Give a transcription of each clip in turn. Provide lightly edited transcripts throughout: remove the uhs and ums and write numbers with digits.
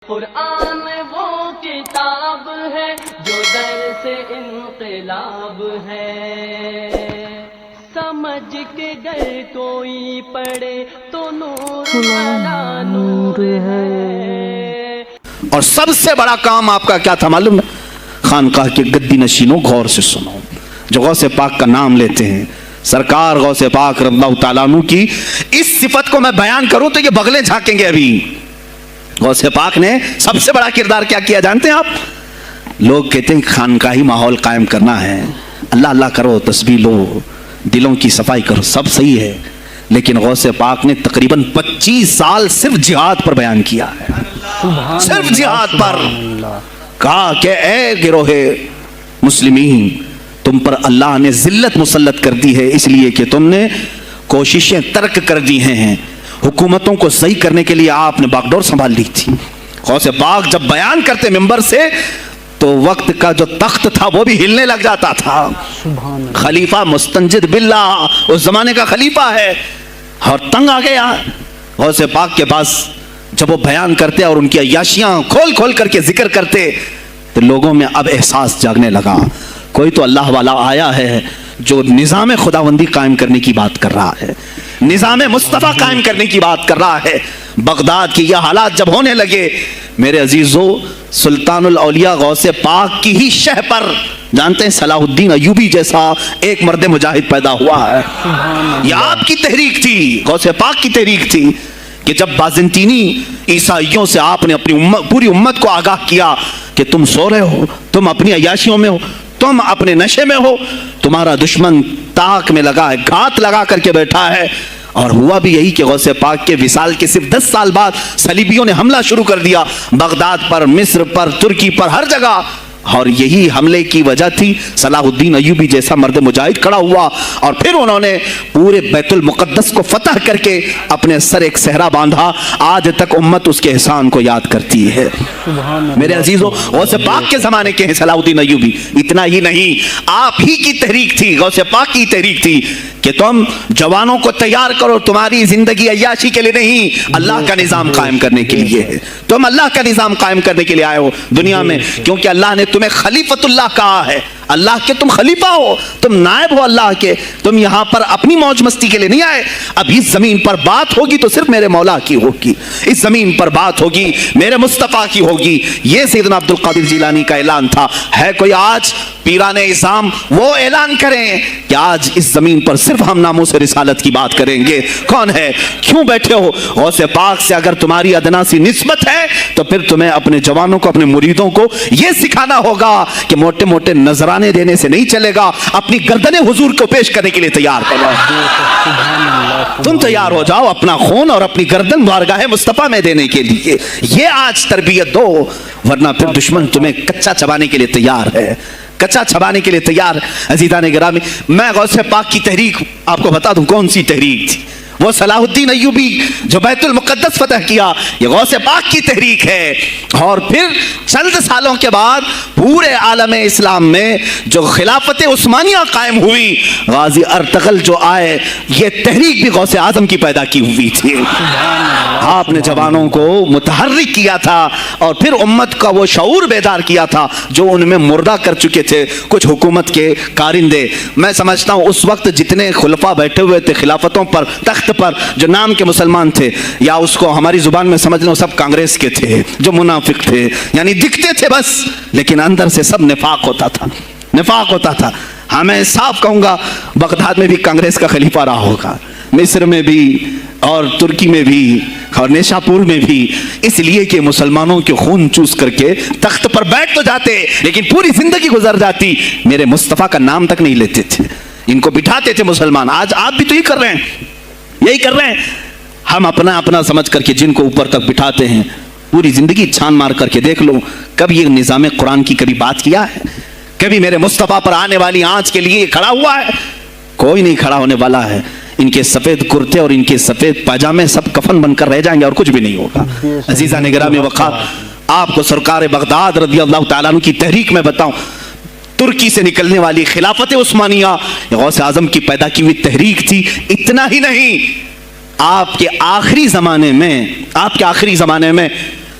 قرآن وہ کتاب ہے جو درس انقلاب ہے، سمجھ کے گر کوئی پڑھے تو نور والا نور ہے۔ اور سب سے بڑا کام آپ کا کیا تھا معلوم ہے؟ خانقاہ کے گدی نشینوں غور سے سنو، جو غوث پاک کا نام لیتے ہیں، سرکار غوث پاک رضی اللہ تعالیٰ عنہ کی اس صفت کو میں بیان کروں تو یہ بغلیں جھانکیں گے۔ ابھی غوث پاک نے سب سے بڑا کردار کیا کیا جانتے ہیں آپ؟ لوگ کہتے ہیں خانقاہی ماحول قائم کرنا ہے، اللہ اللہ کرو، تسبیح لو، دلوں کی صفائی کرو، سب صحیح ہے، لیکن غوث پاک نے تقریباً 25 سال صرف جہاد پر بیان کیا ہے، صرف جہاد پر کہا کہ اے گروہ مسلمین، تم پر اللہ نے ذلت مسلط کر دی ہے اس لیے کہ تم نے کوششیں ترک کر دی ہیں، حکومتوں کو صحیح کرنے کے لیے آپ نے باغ ڈور سنبھال لی تھی۔ غوث پاک جب بیان کرتے ممبر سے تو وقت کا جو تخت تھا وہ بھی ہلنے لگ جاتا تھا۔ خلیفہ مستنجد باللہ اس زمانے کا خلیفہ ہے اور تنگ آ گیا غوث پاک کے پاس، جب وہ بیان کرتے اور ان کی عیاشیاں کھول کھول کر کے ذکر کرتے تو لوگوں میں اب احساس جاگنے لگا، کوئی تو اللہ والا آیا ہے جو نظام خداوندی قائم کرنے کی بات کر رہا ہے، نظام مصطفیٰ قائم کرنے کی بات کر رہا ہے۔ بغداد کی یہ حالات جب ہونے لگے میرے عزیزو، سلطان الاولیاء غوث پاک کی ہی شہ پر جانتے ہیں صلاح الدین ایوبی جیسا ایک مرد مجاہد پیدا ہوا ہے۔ یہ آپ کی تحریک تھی، غوث پاک کی تحریک تھی کہ جب بازنطینی عیسائیوں سے آپ نے اپنی پوری امت کو آگاہ کیا کہ تم سو رہے ہو، تم اپنی عیاشیوں میں ہو، تم اپنے نشے میں ہو، تمہارا دشمن تاک میں لگا ہے، گھات لگا کر کے بیٹھا ہے۔ اور ہوا بھی یہی کہ غوث پاک کے وصال کے صرف 10 سال بعد صلیبیوں نے حملہ شروع کر دیا بغداد پر، مصر پر، ترکی پر، ہر جگہ، اور یہی حملے کی وجہ تھی صلاح الدین ایوبی جیسا مرد مجاہد کھڑا ہوا اور پھر انہوں نے پورے بیت المقدس کو فتح کر کے اپنے سر ایک صحرا باندھا۔ آج تک امت اس کے احسان کو یاد کرتی ہے۔ میرے عزیزو، غوث پاک کے زمانے کے ہیں صلاح الدین ایوبی۔ اتنا ہی نہیں، آپ ہی کی تحریک تھی، غوث پاک کی تحریک تھی کہ تم جوانوں کو تیار کرو، تمہاری زندگی عیاشی کے لیے نہیں، اللہ کا نظام قائم کرنے کے لیے ہے۔ تم اللہ کا نظام قائم کرنے کے لیے آئے ہو دنیا میں، کیونکہ اللہ نے تمہیں خلیفۃ اللہ کہا ہے، اللہ کے تم خلیفہ ہو، تم نائب ہو اللہ کے، تم یہاں پر اپنی موج مستی کے لیے نہیں آئے۔ اب اس زمین پر بات ہوگی تو صرف میرے مولا کی ہوگی، اس زمین پر بات ہوگی میرے مصطفیٰ کی ہوگی۔ یہ سیدنا عبد القادر جیلانی کا اعلان تھا۔ ہے کوئی آج پیران اعظام وہ اعلان کریں کہ آج اس زمین پر صرف ہم ناموس رسالت کی بات کریں گے؟ کون ہے؟ کیوں بیٹھے ہو؟ غوث پاک سے اگر تمہاری ادنا سی نسبت ہے تو پھر تمہیں اپنے جوانوں کو، اپنے مریدوں کو یہ سکھانا ہوگا کہ موٹے موٹے نذرانے دینے سے نہیں چلے گا، اپنی گردنیں حضور کو پیش کرنے کے لیے تیار کرو۔ تم تیار ہو جاؤ اپنا خون اور اپنی گردن بارگاہ مصطفیٰ میں دینے کے لیے۔ یہ آج تربیت دو، ورنہ پھر دشمن تمہیں کچا چبانے کے لیے تیار ہے، کچا چھبانے کے لیے تیار۔ عزیزان گرامی، میں غوث پاک کی تحریک آپ کو بتا دوں کون سی تحریک تھی۔ وہ صلاح الدین ایوبی جو بیت المقدس فتح کیا، یہ غوث پاک کی تحریک ہے۔ اور پھر چند سالوں کے بعد پورے عالم اسلام میں جو خلافت عثمانیہ قائم ہوئی، غازی ارطغرل جو آئے، یہ تحریک بھی غوث اعظم کی پیدا کی ہوئی تھی۔ آپ نے جوانوں کو متحرک کیا تھا اور پھر امت کا وہ شعور بیدار کیا تھا جو ان میں مردہ کر چکے تھے کچھ حکومت کے کارندے۔ میں سمجھتا ہوں اس وقت جتنے خلفاء بیٹھے ہوئے تھے خلافتوں پر، تخت پر، جو نام کے مسلمان تھے، یا اس کو ہماری زبان میں سمجھ لو سب کانگریس کے تھے، جو منافق تھے، یعنی دکھتے تھے بس، لیکن اندر سے سب نفاق ہوتا تھا، نفاق ہوتا تھا۔ ہاں میں صاف کہوں گا، بغداد میں بھی کانگریس کا خلیفہ رہا ہوگا، مصر میں بھی اور ترکی میں بھی اور نیشاپور میں بھی، اس لیے کہ مسلمانوں کے خون چوس کر کے تخت پر بیٹھ تو جاتے لیکن پوری زندگی گزر جاتی، میرے مصطفیٰ کا نام تک نہیں لیتے تھے، ان کو بٹھاتے تھے مسلمان۔ آج آپ بھی تو یہ کر رہے ہیں، یہی کر رہے ہیں۔ ہم اپنا اپنا سمجھ کر کے جن کو اوپر تک بٹھاتے ہیں، پوری زندگی چھان مار کر کے دیکھ لو، کبھی یہ نظام قرآن کی کبھی بات کیا ہے؟ کبھی میرے مصطفیٰ پر آنے والی آنچ کے لیے کھڑا ہوا ہے؟ کوئی نہیں کھڑا ہونے والا ہے۔ ان کے سفید کرتے اور ان کے سفید پاجامے سب کفن بن کر رہ جائیں گے اور کچھ بھی نہیں ہوگا۔ عزیزان گرامی وقار، آپ کو سرکار بغداد رضی اللہ تعالیٰ عنہ کی تحریک میں بتاؤں، ترکی سے نکلنے والی خلافت عثمانیہ غوث اعظم کی پیدا کی ہوئی تحریک تھی۔ اتنا ہی نہیں، آپ کے آخری زمانے میں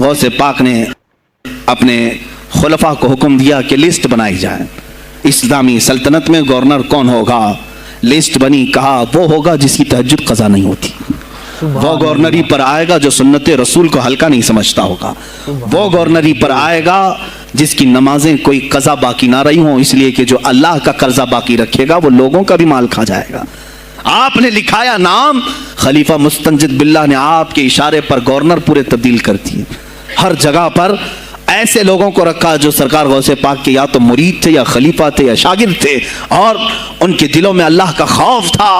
غوث پاک نے اپنے خلفاء کو حکم دیا کہ لسٹ بنائی جائے، اسلامی سلطنت میں گورنر کون ہوگا؟ لسٹ بنی، کہا وہ ہوگا جس کی تہجد قضا نہیں ہوتی، وہ گورنری پر آئے گا جو سنت رسول کو ہلکا نہیں سمجھتا ہوگا، وہ گورنری پر آئے گا جس کی نمازیں کوئی قضا باقی نہ رہی ہوں، اس لیے کہ جو اللہ کا قرضہ باقی رکھے گا وہ لوگوں کا بھی مال کھا جائے گا۔ آپ نے لکھایا نام، خلیفہ مستنجد باللہ نے آپ کے اشارے پر گورنر پورے تبدیل کر دیے۔ ہر جگہ پر ایسے لوگوں کو رکھا جو سرکار غوث پاک کے یا تو مرید تھے یا خلیفہ تھے یا شاگرد تھے، اور ان کے دلوں میں اللہ کا خوف تھا،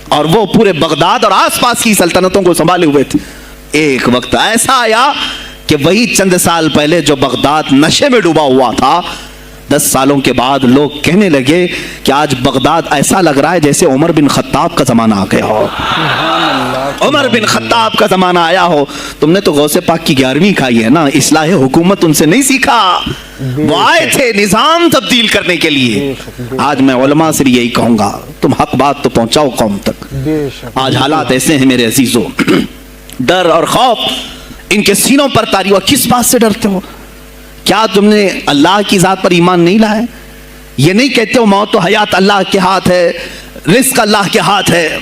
اور وہ پورے بغداد اور آس پاس کی سلطنتوں کو سنبھالے ہوئے تھے۔ ایک وقت ایسا آیا کہ وہی چند سال پہلے جو بغداد نشے میں ڈوبا ہوا تھا، 10 سالوں کے بعد لوگ کہنے لگے کہ آج بغداد ایسا لگ رہا ہے جیسے عمر بن خطاب کا زمانہ آ گیا ہو، عمر بن خطاب کا زمانہ آیا ہو۔ تم نے تو غوث پاک کی 11ویں کھائی ہے نا، اصلاح حکومت ان سے نہیں سیکھا، وہ آئے تھے نظام تبدیل کرنے کے لیے۔ آج میں علماء سے بھی یہی کہوں گا، تم حق بات تو پہنچاؤ قوم تک۔ آج حالات ایسے ہیں میرے عزیزوں، ڈر اور خوف ان کے سینوں پر طاری ہوا۔ کس بات سے ڈرتے ہو؟ کیا تم نے اللہ کی ذات پر ایمان نہیں لائے؟ یہ نہیں کہتے ہو موت و حیات اللہ کے ہاتھ ہے، رزق اللہ کے ہاتھ ہے،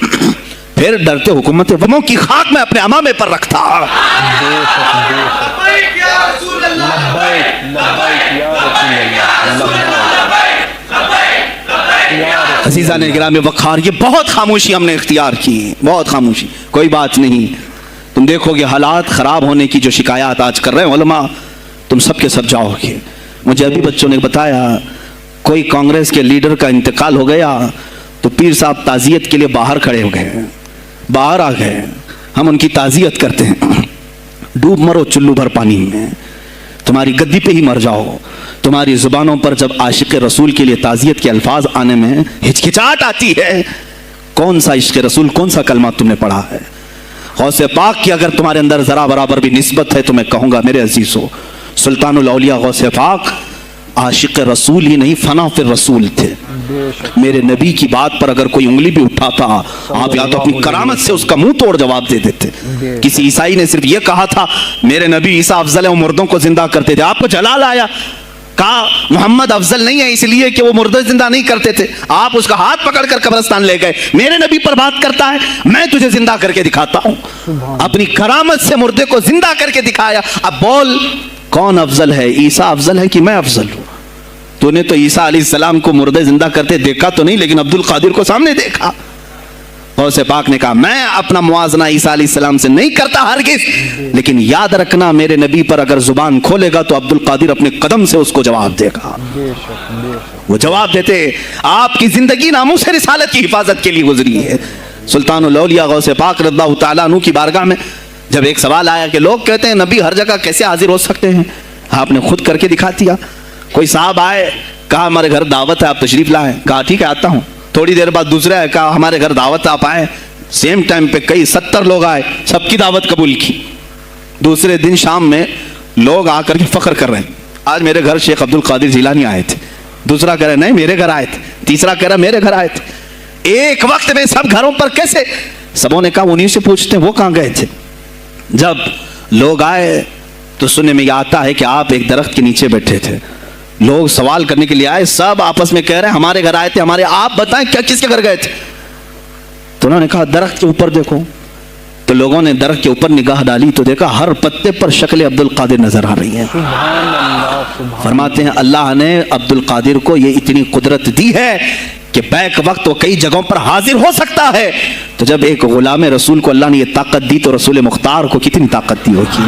پھر ڈرتے حکومت وموں کی خاک میں اپنے امامے پر رکھتا۔ عزیزان گرامی وقار، یہ بہت خاموشی ہم نے اختیار کی، بہت خاموشی، کوئی بات نہیں۔ تم دیکھو گے حالات خراب ہونے کی جو شکایات آج کر رہے ہیں علماء، تم سب کے سب جاؤ گے۔ مجھے ابھی بچوں نے بتایا کوئی کانگریس کے لیڈر کا انتقال ہو گیا تو پیر صاحب تعزیت کے لیے باہر کھڑے ہو گئے، باہر آ گئے، ہم ان کی تعزیت کرتے ہیں۔ ڈوب مرو چلو بھر پانی میں، تمہاری گدی پہ ہی مر جاؤ۔ تمہاری زبانوں پر جب عاشق رسول کے لیے تعزیت کے الفاظ آنے میں ہچکچاہٹ آتی ہے، کون سا عشق رسول، کون سا کلمہ تم نے پڑھا ہے؟ غوث پاک کی اگر تمہارے اندر ذرا برابر بھی نسبت ہے تو میں کہوں گا میرے عزیزو، سلطان الاولیاء غوث پاک عاشق رسول ہی نہیں، فنا فی الرسول تھے۔ میرے نبی کی بات پر اگر کوئی انگلی بھی اٹھاتا، آپ یا تو اپنی کرامت سے اس کا منہ توڑ جواب دے دیتے۔ کسی عیسائی نے صرف یہ کہا تھا میرے نبی عیسیٰ افضل ہے، وہ مردوں کو زندہ کرتے تھے، آپ کو جلال آیا، کہا محمد افضل نہیں ہے اس لیے کہ وہ مردے زندہ نہیں کرتے تھے، آپ اس کا ہاتھ پکڑ کر قبرستان لے گئے۔ میرے نبی پر بات کرتا ہے، میں تجھے زندہ کر کے دکھاتا ہوں۔ اپنی کرامت سے مردے کو زندہ کر کے دکھایا۔ اب بول کون افضل ہے، عیسیٰ افضل ہے کہ میں افضل ہوں؟ تو نے تو عیسیٰ علیہ السلام کو مردے زندہ کرتے دیکھا تو نہیں، لیکن عبد القادر کو سامنے دیکھا۔ غوث پاک نے کہا میں اپنا موازنہ عیسیٰ علیہ السلام سے نہیں کرتا ہرگز، لیکن یاد رکھنا میرے نبی پر اگر زبان کھولے گا تو عبد القادر اپنے قدم سے اس کو جواب دے گا۔ وہ جواب دیتے۔ آپ کی زندگی ناموس رسالت کی حفاظت کے لیے گزری ہے۔ سلطان الاولیاء غوث پاک رضی اللہ تعالیٰ عنہ کی بارگاہ میں جب ایک سوال آیا کہ لوگ کہتے ہیں نبی ہر جگہ کیسے حاضر ہو سکتے ہیں، آپ نے خود کر کے دکھا دیا۔ کوئی صاحب آئے، کہا ہمارے گھر دعوت ہے آپ تشریف لائیں، کہا ٹھیک ہے آتا ہوں۔ تھوڑی دیر بعد دوسرے آئے، کہا ہمارے گھر دعوت آپ آئیں، سیم ٹائم پہ کئی 70 لوگ آئے، سب کی دعوت قبول کی۔ دوسرے دن شام میں لوگ آ کر کے فخر کر رہے ہیں آج میرے گھر شیخ عبد القادر جیلانی آئے تھے، دوسرا کہہ رہا نہیں میرے گھر آئے تھے، تیسرا کہہ رہا میرے گھر آئے تھے۔ ایک وقت میں سب گھروں پر کیسے؟ سبوں نے کہا انہیں سے پوچھتے ہیں وہ کہاں گئے تھے۔ جب لوگ آئے تو سننے میں یہ آتا ہے کہ آپ ایک درخت کے نیچے بیٹھے تھے، لوگ سوال کرنے کے لیے آئے، سب آپس میں کہہ رہے ہیں ہمارے گھر آئے تھے، ہمارے، آپ بتائیں کیا کس کے گھر گئے تھے؟ تو انہوں نے کہا درخت کے اوپر دیکھو۔ تو لوگوں نے درخت کے اوپر نگاہ ڈالی تو دیکھا ہر پتے پر شکل عبد القادر نظر آ رہی ہے۔ فرماتے ہیں اللہ نے عبد القادر کو یہ اتنی قدرت دی ہے کہ بیک وقت وہ کئی جگہوں پر حاضر ہو سکتا ہے۔ تو جب ایک غلام رسول کو اللہ نے یہ طاقت دی تو رسول مختار کو کتنی طاقت دی ہوگی۔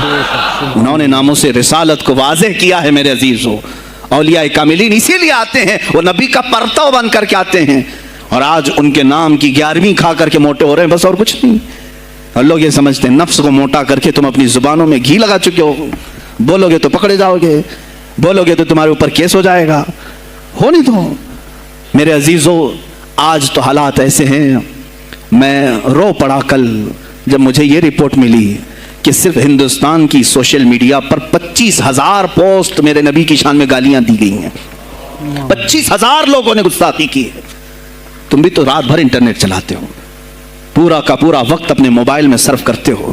انہوں نے ناموں سے رسالت کو واضح کیا ہے میرے عزیزو۔ اولیاء کاملین اسی لیے آتے ہیں، وہ نبی کا پرتو بن کر کے آتے ہیں، اور آج ان کے نام کی 11ویں کھا کر کے موٹے ہو رہے ہیں، بس اور کچھ نہیں۔ اور لوگ یہ سمجھتے ہیں نفس کو موٹا کر کے تم اپنی زبانوں میں گھی لگا چکے ہو، بولو گے تو پکڑے جاؤ گے، بولو گے تو تمہارے اوپر کیس ہو جائے گا، ہو نہیں تو۔ میرے عزیزو آج تو حالات ایسے ہیں، میں رو پڑا کل جب مجھے یہ رپورٹ ملی کہ صرف ہندوستان کی سوشل میڈیا پر 25,000 پوسٹ میرے نبی کی شان میں گالیاں دی گئی ہیں، 25,000 لوگوں نے گستاخی کی ہے۔ تم بھی تو رات بھر انٹرنیٹ چلاتے ہو، پورا کا پورا وقت اپنے موبائل میں صرف کرتے ہو،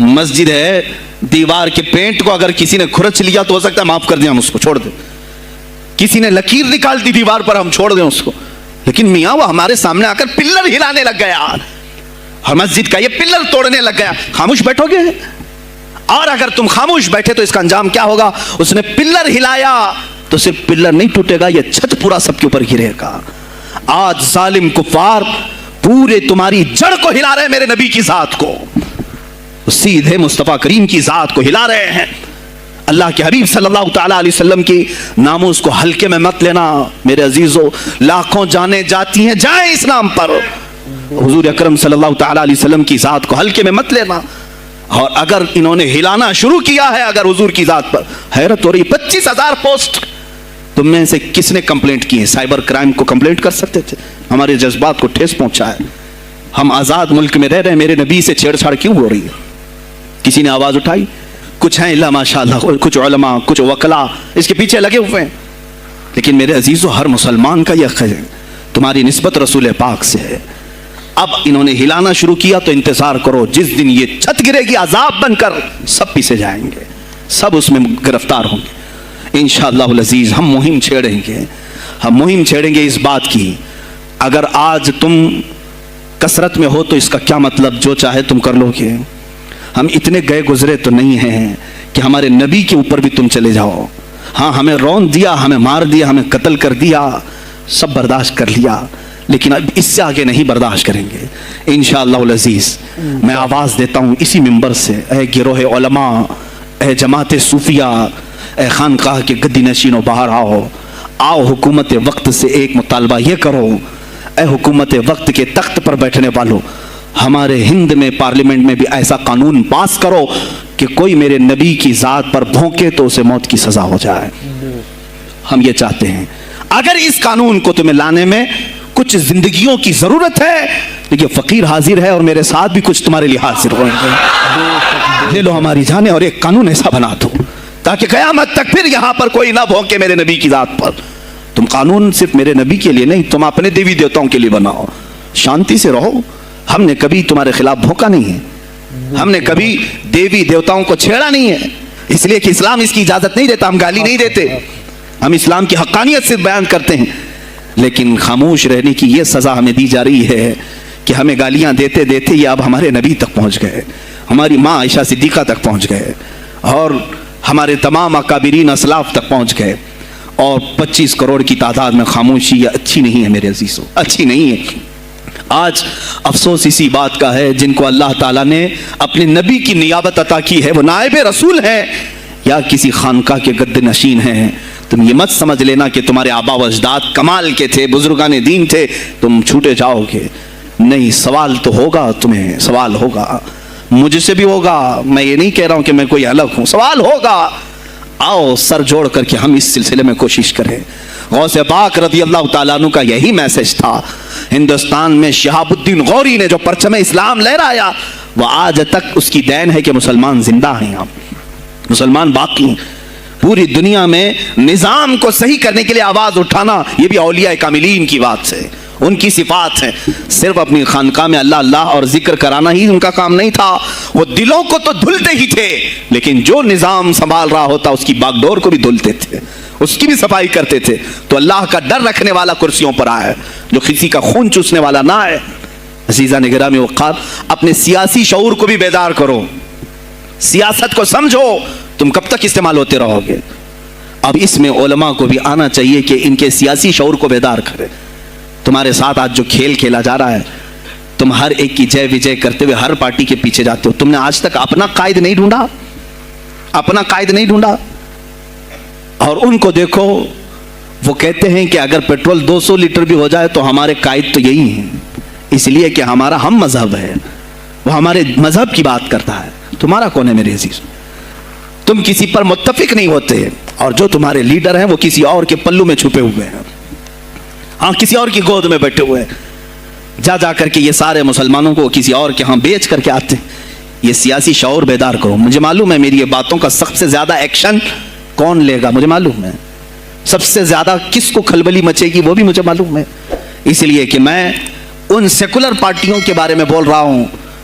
مسجد ہے, دیوار کے پینٹ کو اگر کسی نے کھرچ لیا تو ہو سکتا ہے معاف کر دیں, ہم اس کو چھوڑ دیں. کسی نے لکیر نکال دی دیوار پر, ہم چھوڑ دیں اس کو. لیکن میاں وہ ہمارے سامنے آ کر پلر ہلانے لگ گیا, اور مسجد کا یہ پلر توڑنے لگ گیا, خاموش بیٹھو گے؟ اور اگر تم خاموش بیٹھے تو اس کا انجام کیا ہوگا؟ اس نے پلر ہلایا تو صرف پلر نہیں ٹوٹے گا, یہ چھت پورا سب کے اوپر گرے گا. آج ظالم کفار پورے تمہاری جڑ کو ہلا رہے ہیں, میرے نبی کی ذات کو, سیدھے مصطفیٰ کریم کی ذات کو ہلا رہے ہیں. اللہ کے حبیب صلی اللہ تعالی علیہ وسلم کی ناموس کو ہلکے میں مت لینا میرے عزیزو. لاکھوں جانیں جاتی ہیں, جائیں اسلام پر, حضور اکرم صلی اللہ تعالی علیہ وسلم کی ذات کو ہلکے میں مت لینا. اور اگر انہوں نے ہلانا شروع کیا ہے اگر حضور کی ذات پر, حیرت ہو رہی, 25,000 پوسٹ تم میں سے کس نے کمپلینٹ کی ہے؟ سائبر کرائم کو کمپلینٹ کر سکتے تھے. ہمارے جذبات کو ٹھیس پہنچا ہے. ہم آزاد ملک میں رہ رہے ہیں, میرے نبی سے چھیڑ چھاڑ کیوں ہو رہی ہے؟ کسی نے آواز اٹھائی؟ کچھ ہیں اللہ ماشاءاللہ, کچھ علماء, کچھ وکلا اس کے پیچھے لگے ہوئے ہیں. لیکن میرے عزیزو, ہر مسلمان کا یہ خیر تمہاری نسبت رسول پاک سے ہے. اب انہوں نے ہلانا شروع کیا تو انتظار کرو, جس دن یہ چھت گرے گی عذاب بن کر سب پیچھے جائیں گے, سب اس میں گرفتار ہوں گے انشاءاللہ العزیز. ہم مہم چھیڑیں گے اس بات کی. اگر آج تم کثرت میں ہو تو اس کا کیا مطلب جو چاہے تم کر لو گے. ہم اتنے گئے گزرے تو نہیں ہیں کہ ہمارے نبی کے اوپر بھی تم چلے جاؤ. ہاں, ہمیں رون دیا, ہمیں مار دیا, ہمیں قتل کر دیا, سب برداشت کر لیا, لیکن اب اس سے آگے نہیں برداشت کریں گے انشاءاللہ العزیز. میں آواز دیتا ہوں اسی منبر سے, اے گروہ علماء, اے جماعت صوفیہ, اے خانقاہ کے گدی نشینوں, باہر آؤ. حکومت وقت سے ایک مطالبہ یہ کرو, اے حکومت وقت کے تخت پر بیٹھنے والوں, ہمارے ہند میں پارلیمنٹ میں بھی ایسا قانون پاس کرو کہ کوئی میرے نبی کی ذات پر بھونکے تو اسے موت کی سزا ہو جائے. ہم یہ چاہتے ہیں. اگر اس قانون کو تمہیں لانے میں کچھ زندگیوں کی ضرورت ہے, دیکھیے فقیر حاضر ہے اور میرے ساتھ بھی کچھ تمہارے لیے حاضر ہوئے ہیں, لے لو ہماری جانیں اور ایک قانون ایسا بنا دو تاکہ قیامت تک پھر یہاں پر کوئی نہ بھونکے میرے نبی کی ذات پر. تم قانون صرف میرے نبی کے لیے نہیں, تم اپنے دیوی دیوتاؤں کے لیے بناؤ, شانتی سے رہو. ہم نے کبھی تمہارے خلاف بھونکا نہیں ہے, ہم نے کبھی دیوی دیوتاؤں کو چھیڑا نہیں ہے, اس لیے کہ اسلام اس کی اجازت نہیں دیتا. ہم گالی نہیں دیتے, ہم اسلام کی حقانیت سے بیان کرتے ہیں. لیکن خاموش رہنے کی یہ سزا ہمیں دی جا رہی ہے کہ ہمیں گالیاں دیتے دیتے یہ اب ہمارے نبی تک پہنچ گئے, ہماری ماں عائشہ صدیقہ تک پہنچ گئے, اور ہمارے تمام اکابرین اسلاف تک پہنچ گئے. اور 25 کروڑ کی تعداد میں خاموشی یہ اچھی نہیں ہے میرے عزیزوں, اچھی نہیں ہے. آج افسوس اسی بات کا ہے جن کو اللہ تعالیٰ نے اپنے نبی کی نیابت عطا کی ہے, وہ نائب رسول ہیں یا کسی خانقاہ کے گد نشین ہیں. تم یہ مت سمجھ لینا کہ تمہارے آبا و اجداد کمال کے تھے, بزرگان دین تھے, تم چھوٹے جاؤ گے. نہیں, سوال تو ہوگا, تمہیں سوال ہوگا, مجھ سے بھی ہوگا. میں یہ نہیں کہہ رہا ہوں کہ میں کوئی الگ ہوں, سوال ہوگا. آؤ سر جوڑ کر کے ہم اس سلسلے میں کوشش کریں. غوث پاک رضی اللہ تعالیٰ عنہ کا یہی میسج تھا. ہندوستان میں شہاب الدین غوری نے جو پرچم اسلام لہرایا, وہ آج تک اس کی دین ہے کہ مسلمان زندہ ہیں, مسلمان باقی ہیں. پوری دنیا میں نظام کو صحیح کرنے کے لیے آواز اٹھانا یہ بھی اولیاء کاملین کی بات ہے, ان کی صفات ہیں. صرف اپنی خانقاہ میں اللہ اللہ اور ذکر کرانا ہی ان کا کام نہیں تھا, وہ دلوں کو تو دھلتے ہی تھے, لیکن جو نظام سنبھال رہا ہوتا اس کی باغ ڈور کو بھی دھلتے تھے, اس کی بھی صفائی کرتے تھے. تو اللہ کا ڈر رکھنے والا کرسیوں پر آئے, جو کسی کا خون چوسنے والا نہ آئے. عزیزان گرامی وقار, اپنے سیاسی شعور کو بھی بیدار کرو, سیاست کو سمجھو. تم کب تک استعمال ہوتے رہو گے؟ اب اس میں علماء کو بھی آنا چاہیے کہ ان کے سیاسی شعور کو بیدار کرے. تمہارے ساتھ آج جو کھیل کھیلا جا رہا ہے, تم ہر ایک کی جے وجے کرتے ہوئے ہر پارٹی کے پیچھے جاتے ہو. تم نے آج تک اپنا قائد نہیں ڈھونڈا, اپنا قائد نہیں ڈھونڈا. اور ان کو دیکھو, وہ کہتے ہیں کہ اگر پیٹرول 200 لیٹر بھی ہو جائے تو ہمارے قائد تو یہی ہیں, اس لیے کہ ہمارا ہم مذہب ہے, وہ ہمارے مذہب کی بات کرتا ہے. تمہارا کون ہے میرے عزیز؟ تم کسی پر متفق نہیں ہوتے, اور جو تمہارے لیڈر ہیں وہ کسی اور کے پلو میں چھپے ہوئے ہیں, ہاں کسی اور کی گود میں بیٹھے ہوئے ہیں. جا جا کر کے یہ سارے مسلمانوں کو کسی اور کے ہاں بیچ کر کے آتے ہیں. یہ سیاسی شعور بیدار کرو. مجھے معلوم ہے میری یہ باتوں کا سب سے زیادہ ایکشن کون لے گا, مجھے معلوم ہے. سب سے زیادہ کس کو کھلبلی مچے گی وہ بھی مجھے معلوم ہے. اس لیے کہ میں ان سیکولر پارٹیوں کے بارے میں بول رہا ہوں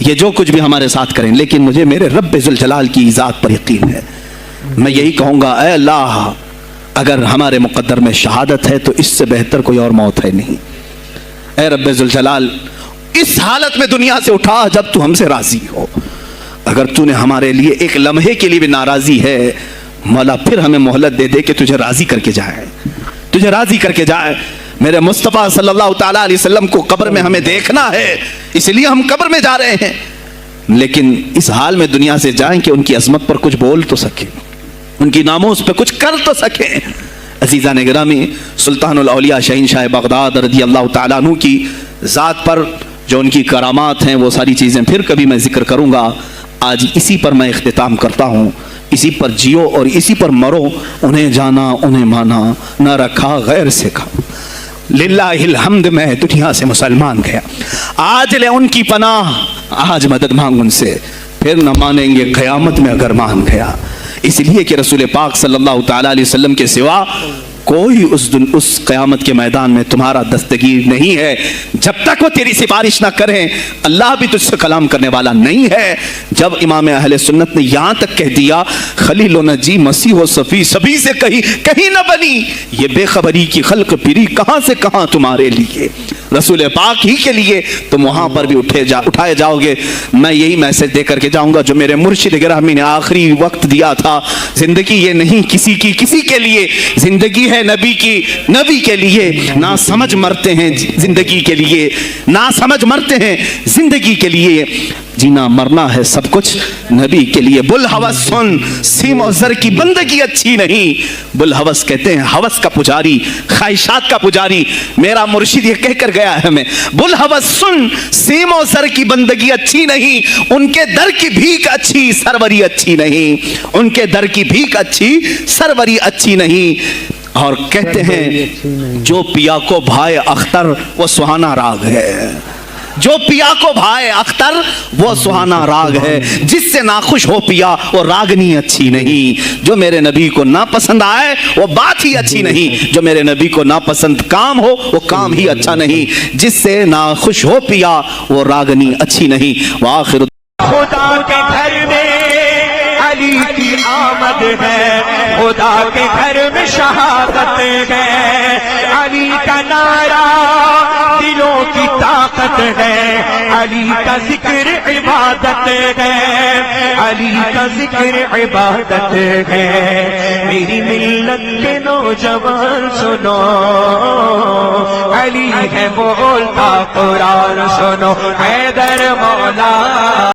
یہ جو کچھ بھی ہمارے ساتھ کریں، لیکن مجھے میرے رب ذوالجلال کی ذات پر یقین ہے۔ میں یہی کہوں گا، اے اللہ، اگر ہمارے مقدر میں شہادت ہے تو اس سے بہتر کوئی اور موت ہے نہیں۔ اے رب ذوالجلال، اس حالت میں دنیا سے اٹھا جب تو ہم سے راضی ہو۔ اگر تو نے ہمارے لیے ایک لمحے کے لیے بھی ناراضی ہے، مولا پھر ہمیں مہلت دے دے کہ تجھے راضی کر کے جائے، تجھے راضی کر کے جائے۔ میرے مصطفیٰ صلی اللہ تعالیٰ علیہ وسلم کو قبر میں ہمیں دیکھنا ہے، اس لیے ہم قبر میں جا رہے ہیں، لیکن اس حال میں دنیا سے جائیں کہ ان کی عظمت پر کچھ بول تو سکیں، ان کی ناموس پہ کچھ کر تو سکیں۔ عزیزان گرامی، سلطان الاولیاء شہنشاہ بغداد رضی اللہ تعالیٰ عنہ کی ذات پر جو ان کی کرامات ہیں، وہ ساری چیزیں پھر کبھی میں ذکر کروں گا۔ آج اسی پر میں اختتام کرتا ہوں۔ اسی پر جیو اور اسی پر مرو، انہیں جانا انہیں مانا، نہ رکھا غیر سے کھا۔ للہ الحمد، میں دنیا سے مسلمان گیا، آج لے ان کی پناہ، آج مدد مانگ ان سے، پھر نہ مانیں گے قیامت میں اگر مان گیا۔ اس لیے کہ رسول پاک صلی اللہ تعالیٰ علیہ وسلم کے سوا کوئی اس قیامت کے میدان میں تمہارا دستگیر نہیں ہے۔ جب تک وہ تیری سفارش نہ کریں، اللہ بھی تجھ سے کلام کرنے والا نہیں ہے۔ جب امام اہل سنت نے یہاں تک کہہ دیا خلیل و نجی مسیح و صفی سبھی سے کہیں نہ بنی، یہ بے خبری کی خلق پھری کہاں سے کہاں تمہارے لیے، رسول پاک ہی کے لیے تم وہاں پر بھی اٹھائے جاؤ گے۔ میں یہی میسج دے کر کے جاؤں گا جو میرے مرشد گرامی نے آخری وقت دیا تھا، زندگی یہ نہیں کسی کے لیے، زندگی ہے نبی کی، نبی کے لیے۔ نہ سمجھ مرتے ہیں زندگی کے لیے، نہ سمجھ مرتے ہیں زندگی کے لیے، جینا مرنا ہے سب کچھ نبی کے لیے۔ بلحوث سن، سیم و زر کی بندگی اچھی نہیں۔ بلحوث کہتے ہیں ہوس کا پجاری، خواہشات کا پجاری۔ میرا مرشد یہ کہہ کر گیا ہے ہمیں، بلحوث سن، سیم و زر کی بندگی اچھی نہیں، ان کے در کی بھیک اچھی، سروری اچھی نہیں، ان کے در کی بھیک اچھی، سروری اچھی نہیں۔ اور کہتے ہیں جو پیا کو بھائے اختر وہ سہانا راگ ہے، جو پیا کو بھائے اختر وہ سہانا راگ ہے، جس سے ناخوش ہو پیا وہ راگنی اچھی نہیں۔ جو میرے نبی کو ناپسند آئے وہ بات ہی اچھی نہیں، جو میرے نبی کو ناپسند کام ہو وہ کام ہی اچھا نہیں، جس سے ناخوش ہو پیا وہ راگنی اچھی نہیں۔ وآخر خدا کے گھر میں علی کی آمد ہے، خدا کے گھر میں شہادت ہے، علی کا نعرہ دلوں کی طاقت ہے، علی کا ذکر عبادت ہے، علی کا ذکر عبادت ہے۔ میری ملت کے نوجوان سنو، علی ہے بولتا قرآن سنو، حیدر مولا